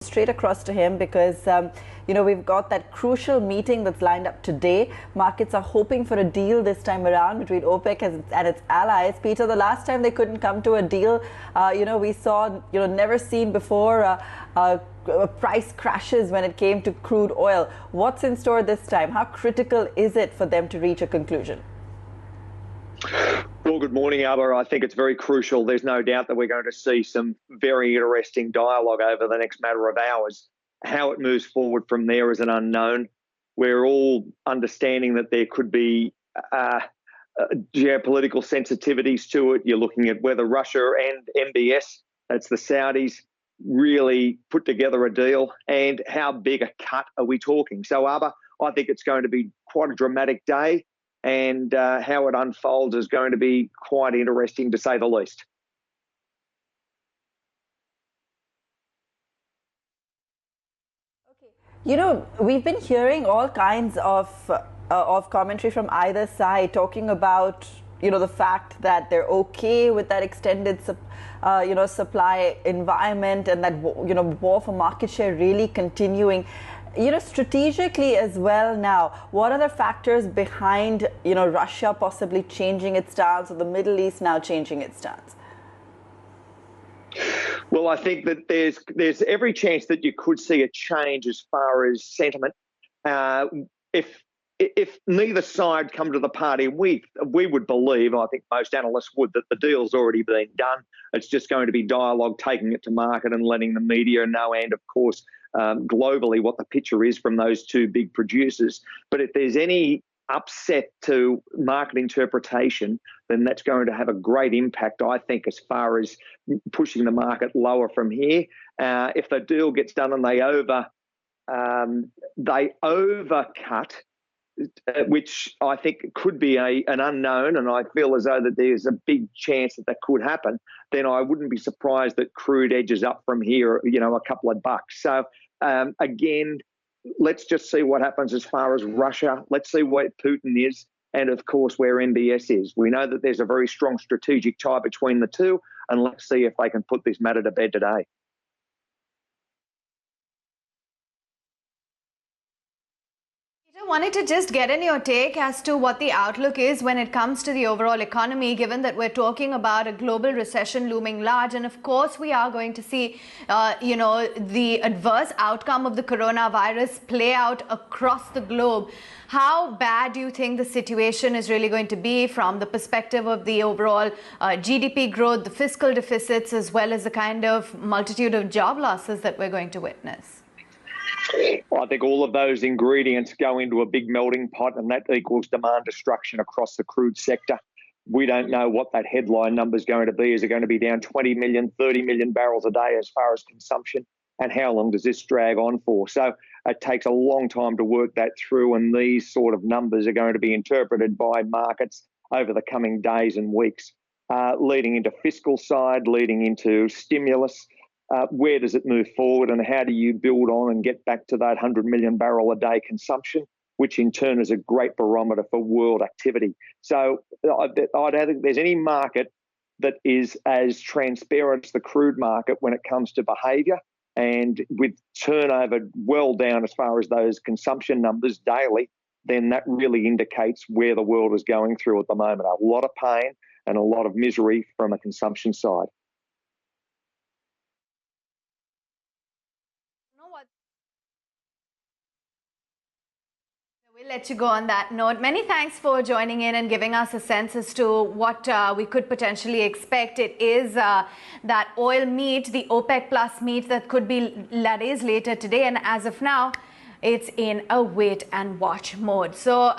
Straight across to him because we've got that crucial meeting that's lined up today. Markets are hoping for a deal this time around between OPEC and its allies. Peter, the last time they couldn't come to a deal, we saw never seen before price crashes when it came to crude oil. What's in store this time? How critical is it for them to reach a conclusion? Well, good morning, Abba. I think it's very crucial. There's no doubt that we're going to see some very interesting dialogue over the next matter of hours. How it moves forward from there is an unknown. We're all understanding that there could be geopolitical sensitivities to it. You're looking at whether Russia and MBS, that's the Saudis, really put together a deal, and how big a cut are we talking? So, Abba, I think it's going to be quite a dramatic day. And how it unfolds is going to be quite interesting, to say the least. Okay. We've been hearing all kinds of commentary from either side talking about, the fact that they're okay with that extended supply environment, and that, war for market share really continuing. Strategically as well now, what are the factors behind, Russia possibly changing its stance, or the Middle East now changing its stance? Well, I think that there's every chance that you could see a change as far as sentiment. If neither side come to the party, we would believe, I think most analysts would, that the deal's already been done. It's just going to be dialogue, taking it to market and letting the media know, and of course, globally, what the picture is from those two big producers. But if there's any upset to market interpretation, then that's going to have a great impact, I think, as far as pushing the market lower from here. If the deal gets done and they overcut, which I think could be an unknown, and I feel as though that there's a big chance that could happen, then I wouldn't be surprised that crude edges up from here, a couple of bucks. So again, let's just see what happens as far as Russia. Let's see where Putin is, and of course where MBS is. We know that there's a very strong strategic tie between the two, and let's see if they can put this matter to bed today. Wanted to just get in your take as to what the outlook is when it comes to the overall economy, given that we're talking about a global recession looming large, and of course we are going to see the adverse outcome of the coronavirus play out across the globe. How bad do you think the situation is really going to be from the perspective of the overall GDP growth, the fiscal deficits, as well as the kind of multitude of job losses that we're going to witness? I think all of those ingredients go into a big melting pot, and that equals demand destruction across the crude sector. We don't know what that headline number is going to be. Is it going to be down 20 million, 30 million barrels a day as far as consumption? And how long does this drag on for? So it takes a long time to work that through, and these sort of numbers are going to be interpreted by markets over the coming days and weeks, leading into fiscal side, leading into stimulus. Where does it move forward, and how do you build on and get back to that 100 million barrel a day consumption, which in turn is a great barometer for world activity. So I don't think there's any market that is as transparent as the crude market when it comes to behaviour, and with turnover well down as far as those consumption numbers daily, then that really indicates where the world is going through at the moment. A lot of pain and a lot of misery from a consumption side. We'll let you go on that note. Many thanks for joining in and giving us a sense as to what we could potentially expect. It is that oil meet, the OPEC plus meet that is later today. And as of now, it's in a wait and watch mode. So